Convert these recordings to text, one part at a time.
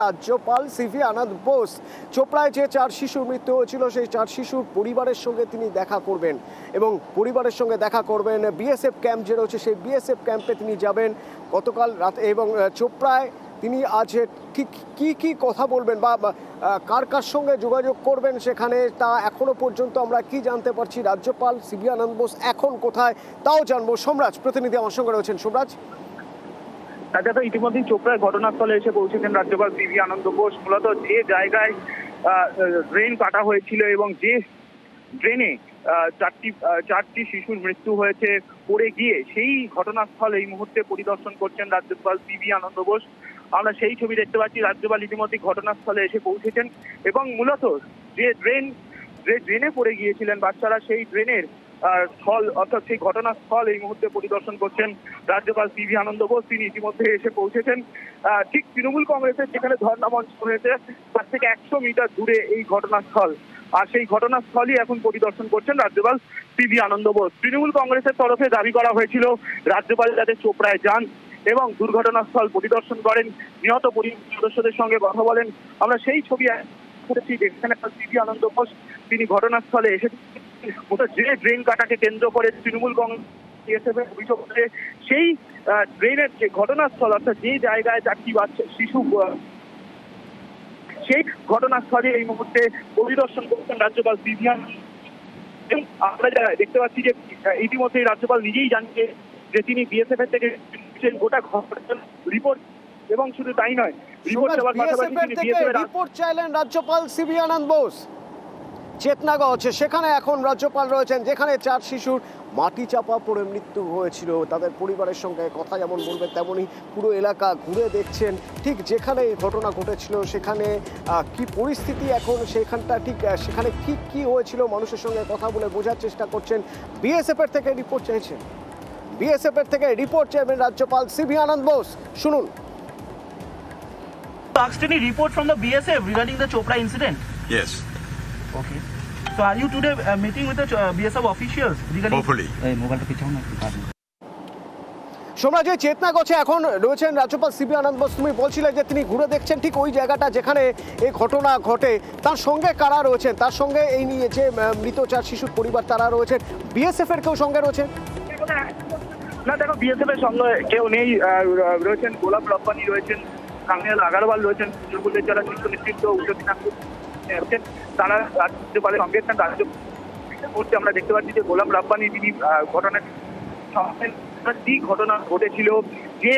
রাজ্যপাল সিভি আনন্দ বোস চোপড়ায় যে 4 শিশুর মৃত্যু হয়েছিল সেই 4 শিশুর পরিবারের সঙ্গে তিনি দেখা করবেন এবং পরিবারের সঙ্গে দেখা করবেন। বিএসএফ ক্যাম্প যে রয়েছে সেই বিএসএফ ক্যাম্পে তিনি যাবেন গতকাল রাত এবং চোপড়ায় তিনি আজ ঠিক কি কথা বলবেন বা কার কার সঙ্গে যোগাযোগ করবেন সেখানে তা এখনো পর্যন্ত আমরা কি জানতে পারছি। রাজ্যপাল সিভি আনন্দ বোস এখন কোথায় তাও জানবো। সোমরাজ প্রতিনিধি আমার সঙ্গে রয়েছেন। সোমরাজ, তাছাড়া ইতিমধ্যেই চোপড়ায় ঘটনাস্থলে এসে পৌঁছেছেন রাজ্যপাল সিভি আনন্দ বোস। মূলত যে জায়গায় ড্রেন কাটা হয়েছিল এবং যে ড্রেনে চারটি শিশুর মৃত্যু হয়েছে পড়ে গিয়ে, সেই ঘটনাস্থল এই মুহূর্তে পরিদর্শন করছেন রাজ্যপাল সিভি আনন্দ বোস। আমরা সেই ছবি দেখতে পাচ্ছি। রাজ্যপাল ইতিমধ্যেই ঘটনাস্থলে এসে পৌঁছেছেন এবং মূলত যে ড্রেনে পড়ে গিয়েছিলেন বাচ্চারা, সেই ড্রেনের স্থল অর্থাৎ সেই ঘটনাস্থল এই মুহূর্তে পরিদর্শন করছেন রাজ্যপাল সিভি আনন্দ বোস। তিনি ইতিমধ্যে এসে পৌঁছেছেন ঠিক তৃণমূল কংগ্রেসের যেখানে ধর্ণা মঞ্চ হয়েছে তার থেকে 100 মিটার দূরে এই ঘটনাস্থল। আর সেই ঘটনাস্থলই এখন পরিদর্শন করছেন রাজ্যপাল সিভি আনন্দ বোস। তৃণমূল কংগ্রেসের তরফে দাবি করা হয়েছিল রাজ্যপাল যাতে চোপড়ায় যান এবং দুর্ঘটনাস্থল পরিদর্শন করেন, নিহত পরিবার সদস্যদের সঙ্গে কথা বলেন। আমরা সেই ছবি করেছি যেখানে সিভি আনন্দ বোস তিনি ঘটনাস্থলে এসে যে ড্রেন কাটাকে কেন্দ্র করে তৃণমূল কংগ্রেস অভিযোগ করে সেই ড্রেনের যে ঘটনাস্থল অর্থাৎ যে জায়গায় 4টি বাচ্চা শিশু, সেই ঘটনাস্থলে এই মুহূর্তে পরিদর্শন করছেন রাজ্যপাল সিভি আনন্দ। এবং আমরা দেখতে পাচ্ছি যে ইতিমধ্যেই রাজ্যপাল নিজেই জানিয়ে যে তিনি বিএসএফ এর থেকে গোটা ঘটনার রিপোর্ট, এবং শুধু তাই নয়, রিপোর্ট চাওয়ার পাশাপাশি তিনি বিএসএফ রিপোর্ট চাইলেন রাজ্যপাল সিভি আনন্দ বোস। চেতনাগঞ্জ সেখানে এখন রাজ্যপাল রয়েছেন যেখানে 4 শিশুর মাটি চাপা পড়ে মৃত্যু হয়েছিল। তাদের পরিবারের সঙ্গে কথা যেমন বলবেন তেমনই পুরো এলাকা ঘুরে দেখছেন ঠিক যেখানে এই ঘটনা ঘটেছিল সেখানে কি পরিস্থিতি এখন, সেখানটা ঠিক সেখানে কি হয়েছিল মানুষের সঙ্গে কথা বলে বোঝার চেষ্টা করছেন। বিএসএফ এর থেকে রিপোর্ট চাইছেন, বিএসএফ এর থেকে রিপোর্ট চাইবেন রাজ্যপাল সিভি আনন্দ বোস। শুনুন। Asked any report from the BSF regarding the Chopra incident? Yes, Okay. So are you today meeting with the BSF officials regarding? hopefully. Somraj, চেতনাগঞ্জে এখন রয়েছেন রাজ্যপাল সিভি আনন্দ বোস। তুমি বলছিলে যে তিনি ঘুরে দেখছেন ঠিক ওই জায়গাটা যেখানে এই ঘটনা ঘটে, তার সঙ্গে কারা রয়েছেন, তার সঙ্গে এই নিয়ে যে মৃত 4 শিশুর পরিবার তারা রয়েছেন, বিএসএফ এর কেউ সঙ্গে রয়েছে? না, দেখো, বিএসএফ এর সঙ্গে কেউ নেই। রয়েছেন গোলাম রব্বানি, রয়েছেন কামিয়াল আগারওয়াল, রয়েছেন তৃণমূলের যারা শীর্ষ নেতৃত্ব রয়েছেন, তারা রাজ্যপালের সঙ্গে রাজ্য করতে আমরা দেখতে পাচ্ছি যে গোলাম রব্বানি তিনি ঘটনার কি ঘটনা ঘটেছিল, যে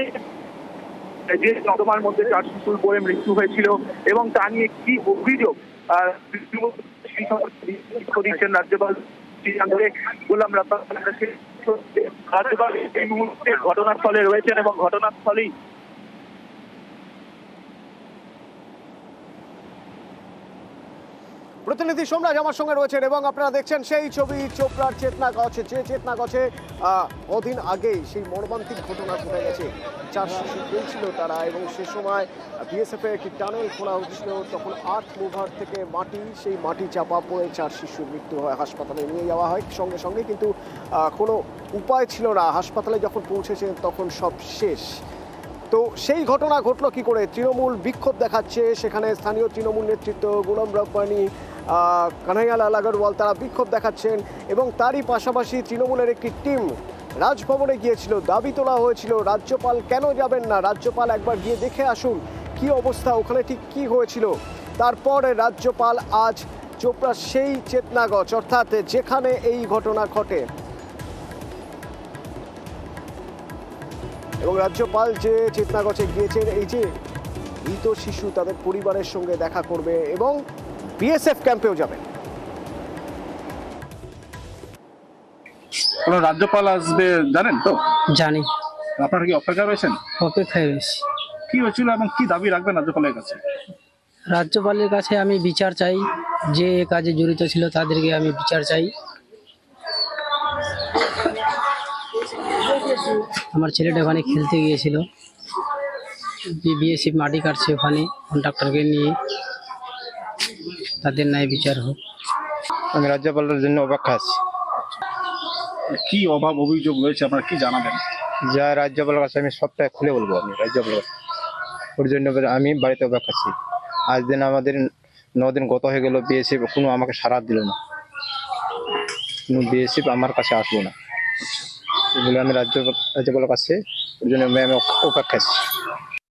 নর্দমার মধ্যে 4 শিশুর পড়ে মৃত্যু হয়েছিল এবং তা নিয়ে কি অভিযোগ দিচ্ছেন রাজ্যপাল গোলাম রব্বানি। রাজ্যপাল এই মুহূর্তে ঘটনাস্থলে রয়েছেন এবং ঘটনাস্থলেই প্রতিনিধি সোমরাজ আমার সঙ্গে রয়েছেন এবং আপনারা দেখছেন সেই ছবি চোপড়ার চেতনাগঞ্জে, যে চেতনাগঞ্জে কদিন আগেই সেই মর্মান্তিক ঘটনা ঘটে গেছে। 4 শিশু পেয়েছিল তারা এবং সে সময় বিএসএফ এর একটি টানেল খোলা হচ্ছিল, তখন আর্থ মুভার থেকে সেই মাটি চাপা পড়ে 4 শিশুর মৃত্যু হয়। হাসপাতালে নিয়ে যাওয়া হয় সঙ্গে সঙ্গে, কিন্তু কোনো উপায় ছিল না। হাসপাতালে যখন পৌঁছেছেন তখন সব শেষ। তো সেই ঘটনা ঘটলো কি করে? তৃণমূল বিক্ষোভ দেখাচ্ছে, সেখানে স্থানীয় তৃণমূল নেতৃত্ব গোলাম রব্বানি, কানাইয়ালাল আগরওয়াল তারা বিক্ষোভ দেখাচ্ছেন এবং তারই পাশাপাশি তৃণমূলের একটি টিম রাজভবনে গিয়েছিল। দাবি তোলা হয়েছিল রাজ্যপাল কেন যাবেন না, রাজ্যপাল একবার গিয়ে দেখে আসুন কি অবস্থা ওখানে, ঠিক কি হয়েছিল। তারপরে রাজ্যপাল আজ চোপড়া সেই চেতনাগঞ্জ অর্থাৎ যেখানে এই ঘটনা ঘটে এবং রাজ্যপাল যে চেতনাগঞ্জে গিয়েছেন এই যে মৃত শিশু তাদের পরিবারের সঙ্গে দেখা করবে এবং বিএসএফ ক্যাম্পেও যাবেন। রাজ্যপাল আসবে জানেন তো? জানি। আপনারা কি অপেক্ষা রয়েছেন? অপেক্ষায় রয়েছি। কি হয়েছিল এবং কি দাবি রাখবেন রাজ্যপালের কাছে? রাজ্যপালের কাছে আমি বিচার চাই, যে কাজে জড়িত ছিল তাদেরকে আমি বিচার চাই। আমার ছেলেটা ওখানে খেলতে গিয়েছিল, বিএসএফ মাটি কাটছে ওখানে কন্ট্রাক্টরকে নিয়ে, তাদের ন্যায় বিচার হোক। আমি রাজ্যপালের জন্য অপেক্ষা আছি। কি অভাব অভিযোগ রয়েছে আপনারা কি জানাবেন? যা রাজ্যপালের কাছে আমি সবটাই খুলে বলবো। আমি রাজ্যপালের ওর জন্য আমি বাড়িতে অপেক্ষা আছি। আজ দিন আমাদের 9 দিন গত হয়ে গেল, বিএসএফ কোনো আমাকে সাড়া দিল না, কোনো বিএসএফ আমার কাছে আসলো না বলে আমি রাজ্যপালের কাছে ওর জন্য আমি অপেক্ষা আছি।